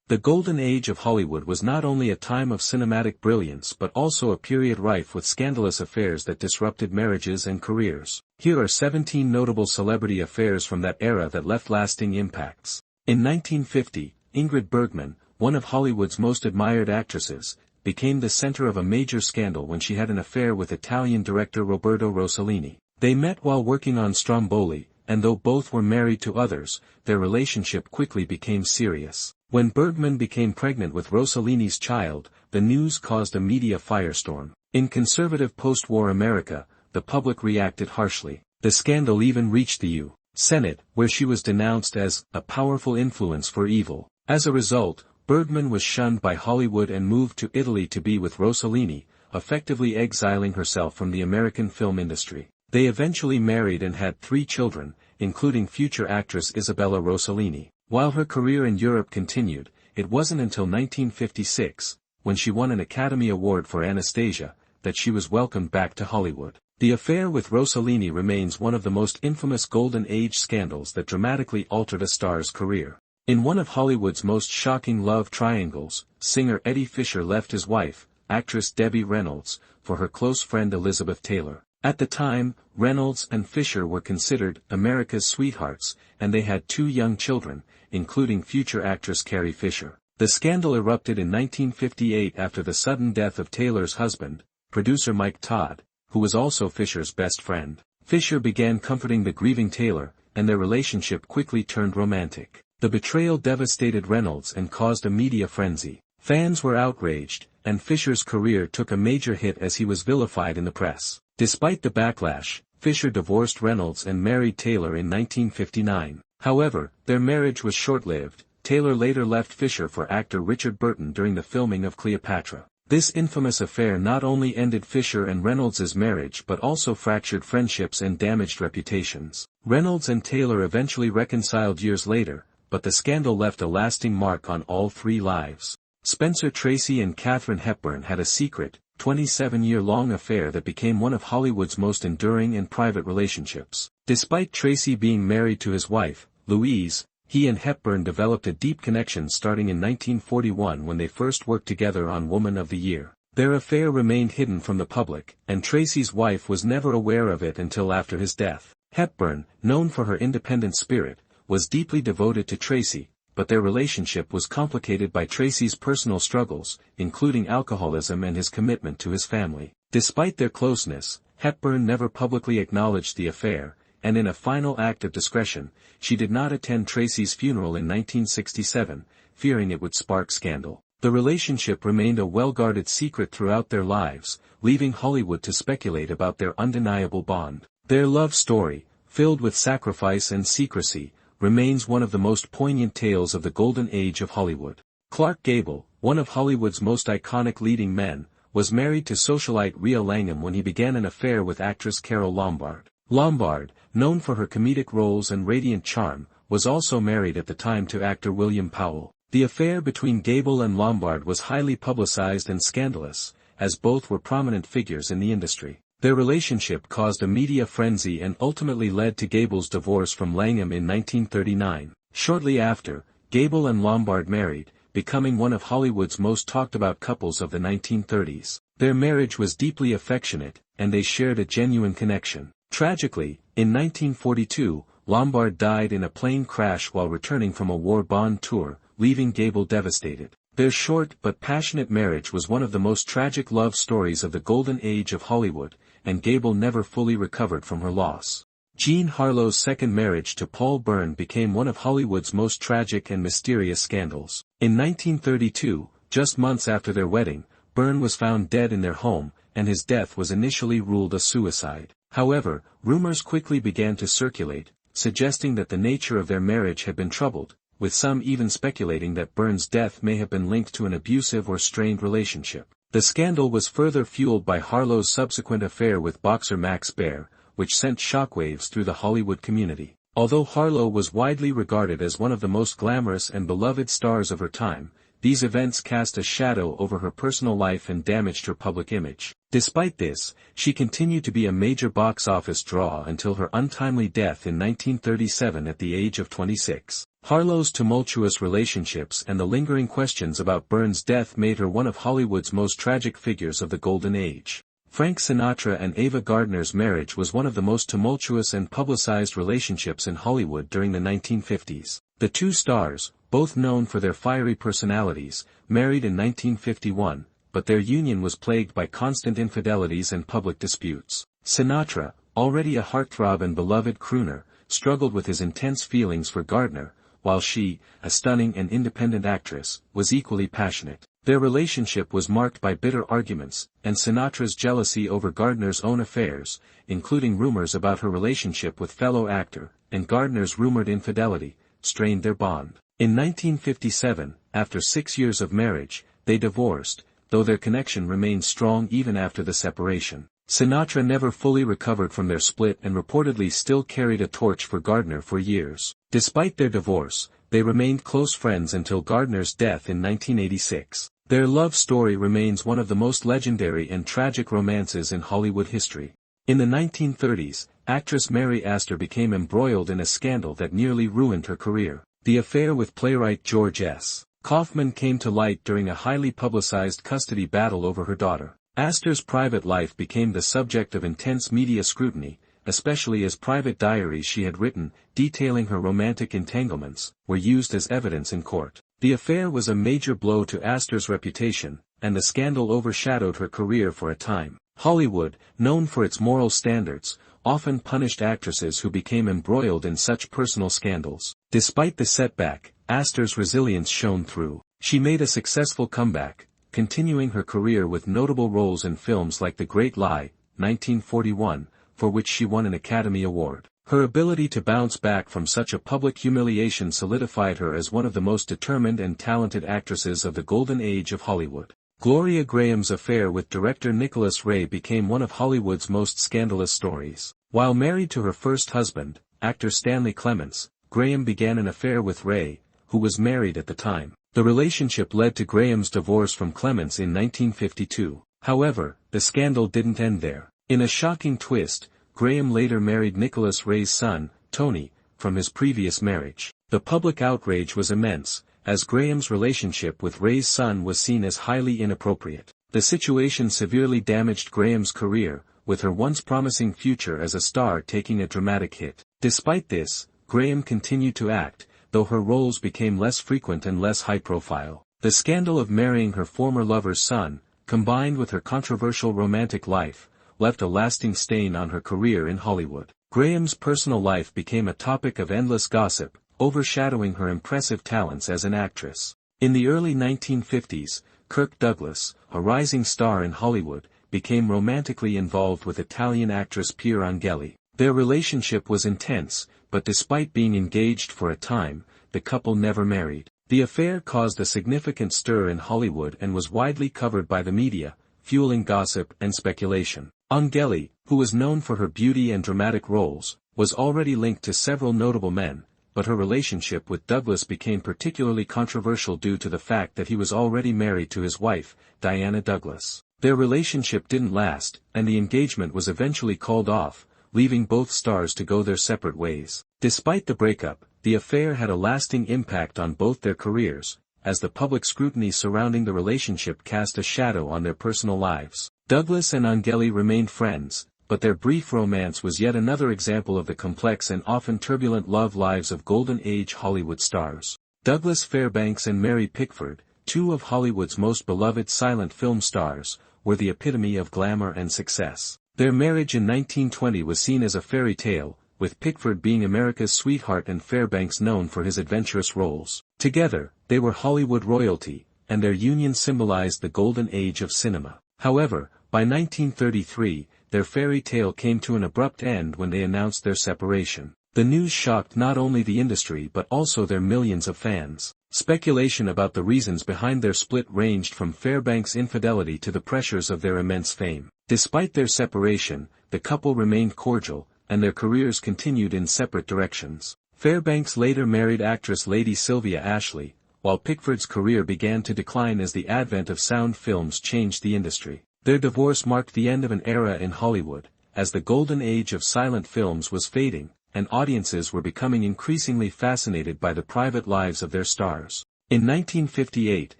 The golden age of Hollywood was not only a time of cinematic brilliance but also a period rife with scandalous affairs that disrupted marriages and careers. Here are 17 notable celebrity affairs from that era that left lasting impacts. In 1950, Ingrid Bergman, one of Hollywood's most admired actresses, became the center of a major scandal when she had an affair with Italian director Roberto Rossellini. They met while working on Stromboli, and though both were married to others, their relationship quickly became serious. When Bergman became pregnant with Rossellini's child, the news caused a media firestorm. In conservative post-war America, the public reacted harshly. The scandal even reached the U.S. Senate, where she was denounced as a powerful influence for evil. As a result, Bergman was shunned by Hollywood and moved to Italy to be with Rossellini, effectively exiling herself from the American film industry. They eventually married and had 3 children, including future actress Isabella Rossellini. While her career in Europe continued, it wasn't until 1956, when she won an Academy Award for Anastasia, that she was welcomed back to Hollywood. The affair with Rossellini remains one of the most infamous Golden Age scandals that dramatically altered a star's career. In one of Hollywood's most shocking love triangles, singer Eddie Fisher left his wife, actress Debbie Reynolds, for her close friend Elizabeth Taylor. At the time, Reynolds and Fisher were considered America's sweethearts, and they had 2 young children, including future actress Carrie Fisher. The scandal erupted in 1958 after the sudden death of Taylor's husband, producer Mike Todd, who was also Fisher's best friend. Fisher began comforting the grieving Taylor, and their relationship quickly turned romantic. The betrayal devastated Reynolds and caused a media frenzy. Fans were outraged, and Fisher's career took a major hit as he was vilified in the press. Despite the backlash, Fisher divorced Reynolds and married Taylor in 1959. However, their marriage was short-lived. Taylor later left Fisher for actor Richard Burton during the filming of Cleopatra. This infamous affair not only ended Fisher and Reynolds' marriage but also fractured friendships and damaged reputations. Reynolds and Taylor eventually reconciled years later, but the scandal left a lasting mark on all 3 lives. Spencer Tracy and Katharine Hepburn had a secret, 27-year-long affair that became one of Hollywood's most enduring and private relationships. Despite Tracy being married to his wife, Louise, he and Hepburn developed a deep connection starting in 1941 when they first worked together on Woman of the Year. Their affair remained hidden from the public, and Tracy's wife was never aware of it until after his death. Hepburn, known for her independent spirit, was deeply devoted to Tracy, but their relationship was complicated by Tracy's personal struggles, including alcoholism and his commitment to his family. Despite their closeness, Hepburn never publicly acknowledged the affair, and in a final act of discretion, she did not attend Tracy's funeral in 1967, fearing it would spark scandal. The relationship remained a well-guarded secret throughout their lives, leaving Hollywood to speculate about their undeniable bond. Their love story, filled with sacrifice and secrecy, remains one of the most poignant tales of the golden age of Hollywood. Clark Gable, one of Hollywood's most iconic leading men, was married to socialite Rhea Langham when he began an affair with actress Carole Lombard. Lombard, known for her comedic roles and radiant charm, was also married at the time to actor William Powell. The affair between Gable and Lombard was highly publicized and scandalous, as both were prominent figures in the industry. Their relationship caused a media frenzy and ultimately led to Gable's divorce from Langham in 1939. Shortly after, Gable and Lombard married, becoming one of Hollywood's most talked-about couples of the 1930s. Their marriage was deeply affectionate, and they shared a genuine connection. Tragically, in 1942, Lombard died in a plane crash while returning from a war bond tour, leaving Gable devastated. Their short but passionate marriage was one of the most tragic love stories of the golden age of Hollywood, and Gable never fully recovered from her loss. Jean Harlow's second marriage to Paul Byrne became one of Hollywood's most tragic and mysterious scandals. In 1932, just months after their wedding, Byrne was found dead in their home, and his death was initially ruled a suicide. However, rumors quickly began to circulate, suggesting that the nature of their marriage had been troubled, with some even speculating that Byrne's death may have been linked to an abusive or strained relationship. The scandal was further fueled by Harlow's subsequent affair with boxer Max Baer, which sent shockwaves through the Hollywood community. Although Harlow was widely regarded as one of the most glamorous and beloved stars of her time, these events cast a shadow over her personal life and damaged her public image. Despite this, she continued to be a major box office draw until her untimely death in 1937 at the age of 26. Harlow's tumultuous relationships and the lingering questions about Burns' death made her one of Hollywood's most tragic figures of the Golden Age. Frank Sinatra and Ava Gardner's marriage was one of the most tumultuous and publicized relationships in Hollywood during the 1950s. The two stars, both known for their fiery personalities, married in 1951, but their union was plagued by constant infidelities and public disputes. Sinatra, already a heartthrob and beloved crooner, struggled with his intense feelings for Gardner, while she, a stunning and independent actress, was equally passionate. Their relationship was marked by bitter arguments, and Sinatra's jealousy over Gardner's own affairs, including rumors about her relationship with fellow actor, and Gardner's rumored infidelity, strained their bond. In 1957, after 6 years of marriage, they divorced, though their connection remained strong even after the separation. Sinatra never fully recovered from their split and reportedly still carried a torch for Gardner for years. Despite their divorce, they remained close friends until Gardner's death in 1986. Their love story remains one of the most legendary and tragic romances in Hollywood history. In the 1930s, actress Mary Astor became embroiled in a scandal that nearly ruined her career. The affair with playwright George S. Kaufman came to light during a highly publicized custody battle over her daughter. Astor's private life became the subject of intense media scrutiny, especially as private diaries she had written, detailing her romantic entanglements, were used as evidence in court. The affair was a major blow to Astor's reputation, and the scandal overshadowed her career for a time. Hollywood, known for its moral standards, often punished actresses who became embroiled in such personal scandals. Despite the setback, Astor's resilience shone through. She made a successful comeback, continuing her career with notable roles in films like The Great Lie, 1941, for which she won an Academy Award. Her ability to bounce back from such a public humiliation solidified her as one of the most determined and talented actresses of the golden age of Hollywood. Gloria Graham's affair with director Nicholas Ray became one of Hollywood's most scandalous stories. While married to her first husband, actor Stanley Clements, Graham began an affair with Ray, who was married at the time. The relationship led to Graham's divorce from Clements in 1952. However, the scandal didn't end there. In a shocking twist, Graham later married Nicholas Ray's son, Tony, from his previous marriage. The public outrage was immense, as Graham's relationship with Ray's son was seen as highly inappropriate. The situation severely damaged Graham's career, with her once promising future as a star taking a dramatic hit. Despite this, Graham continued to act, though her roles became less frequent and less high-profile. The scandal of marrying her former lover's son, combined with her controversial romantic life, left a lasting stain on her career in Hollywood. Graham's personal life became a topic of endless gossip, overshadowing her impressive talents as an actress. In the early 1950s, Kirk Douglas, a rising star in Hollywood, became romantically involved with Italian actress Pier Angeli. Their relationship was intense, but despite being engaged for a time, the couple never married. The affair caused a significant stir in Hollywood and was widely covered by the media, fueling gossip and speculation. Angeli, who was known for her beauty and dramatic roles, was already linked to several notable men, but her relationship with Douglas became particularly controversial due to the fact that he was already married to his wife, Diana Douglas. Their relationship didn't last, and the engagement was eventually called off, leaving both stars to go their separate ways. Despite the breakup, the affair had a lasting impact on both their careers, as the public scrutiny surrounding the relationship cast a shadow on their personal lives. Douglas and Angeli remained friends, but their brief romance was yet another example of the complex and often turbulent love lives of Golden Age Hollywood stars. Douglas Fairbanks and Mary Pickford, two of Hollywood's most beloved silent film stars, were the epitome of glamour and success. Their marriage in 1920 was seen as a fairy tale, with Pickford being America's sweetheart and Fairbanks known for his adventurous roles. Together, they were Hollywood royalty, and their union symbolized the golden age of cinema. However, by 1933, their fairy tale came to an abrupt end when they announced their separation. The news shocked not only the industry but also their millions of fans. Speculation about the reasons behind their split ranged from Fairbanks' infidelity to the pressures of their immense fame. Despite their separation, the couple remained cordial, and their careers continued in separate directions. Fairbanks later married actress Lady Sylvia Ashley, while Pickford's career began to decline as the advent of sound films changed the industry. Their divorce marked the end of an era in Hollywood, as the golden age of silent films was fading, and audiences were becoming increasingly fascinated by the private lives of their stars. In 1958,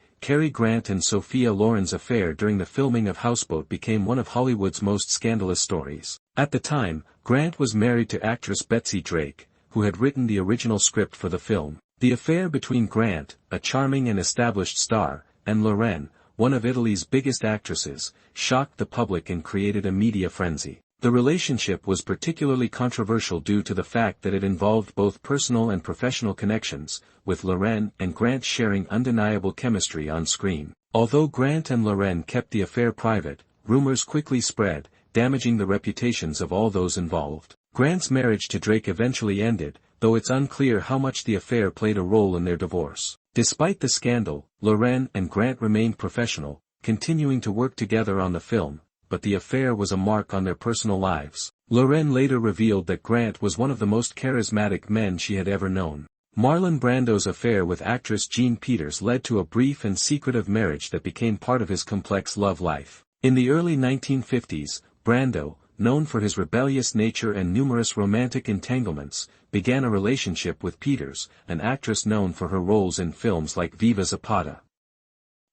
Cary Grant and Sophia Loren's affair during the filming of Houseboat became one of Hollywood's most scandalous stories. At the time, Grant was married to actress Betsy Drake, who had written the original script for the film. The affair between Grant, a charming and established star, and Loren, one of Italy's biggest actresses, shocked the public and created a media frenzy. The relationship was particularly controversial due to the fact that it involved both personal and professional connections, with Loren and Grant sharing undeniable chemistry on screen. Although Grant and Loren kept the affair private, rumors quickly spread, damaging the reputations of all those involved. Grant's marriage to Drake eventually ended, though it's unclear how much the affair played a role in their divorce. Despite the scandal, Loren and Grant remained professional, continuing to work together on the film, but the affair was a mark on their personal lives. Loren later revealed that Grant was one of the most charismatic men she had ever known. Marlon Brando's affair with actress Jean Peters led to a brief and secretive marriage that became part of his complex love life. In the early 1950s, Brando, known for his rebellious nature and numerous romantic entanglements, began a relationship with Peters, an actress known for her roles in films like Viva Zapata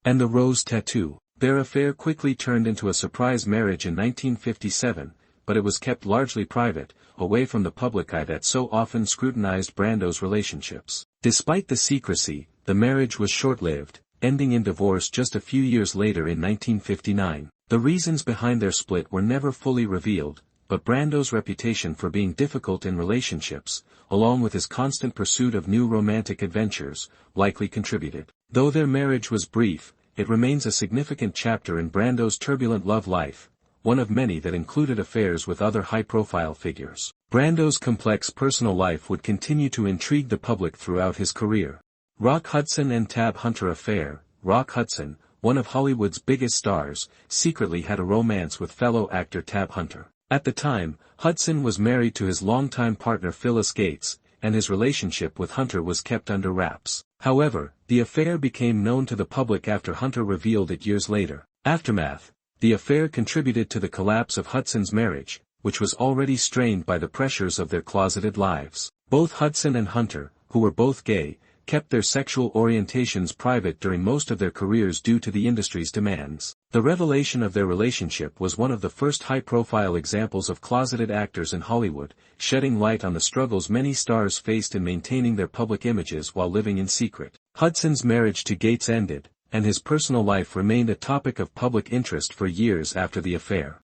and The Rose Tattoo. Their affair quickly turned into a surprise marriage in 1957, but it was kept largely private, away from the public eye that so often scrutinized Brando's relationships. Despite the secrecy, the marriage was short-lived, ending in divorce just a few years later in 1959. The reasons behind their split were never fully revealed, but Brando's reputation for being difficult in relationships, along with his constant pursuit of new romantic adventures, likely contributed. Though their marriage was brief, it remains a significant chapter in Brando's turbulent love life, one of many that included affairs with other high-profile figures. Brando's complex personal life would continue to intrigue the public throughout his career. Rock Hudson and Tab Hunter affair. Rock Hudson, one of Hollywood's biggest stars, secretly had a romance with fellow actor Tab Hunter. At the time, Hudson was married to his longtime partner Phyllis Gates, and his relationship with Hunter was kept under wraps. However, the affair became known to the public after Hunter revealed it years later. Aftermath. The affair contributed to the collapse of Hudson's marriage, which was already strained by the pressures of their closeted lives. Both Hudson and Hunter, who were both gay, kept their sexual orientations private during most of their careers due to the industry's demands. The revelation of their relationship was one of the first high-profile examples of closeted actors in Hollywood, shedding light on the struggles many stars faced in maintaining their public images while living in secret. Hudson's marriage to Gates ended, and his personal life remained a topic of public interest for years after the affair.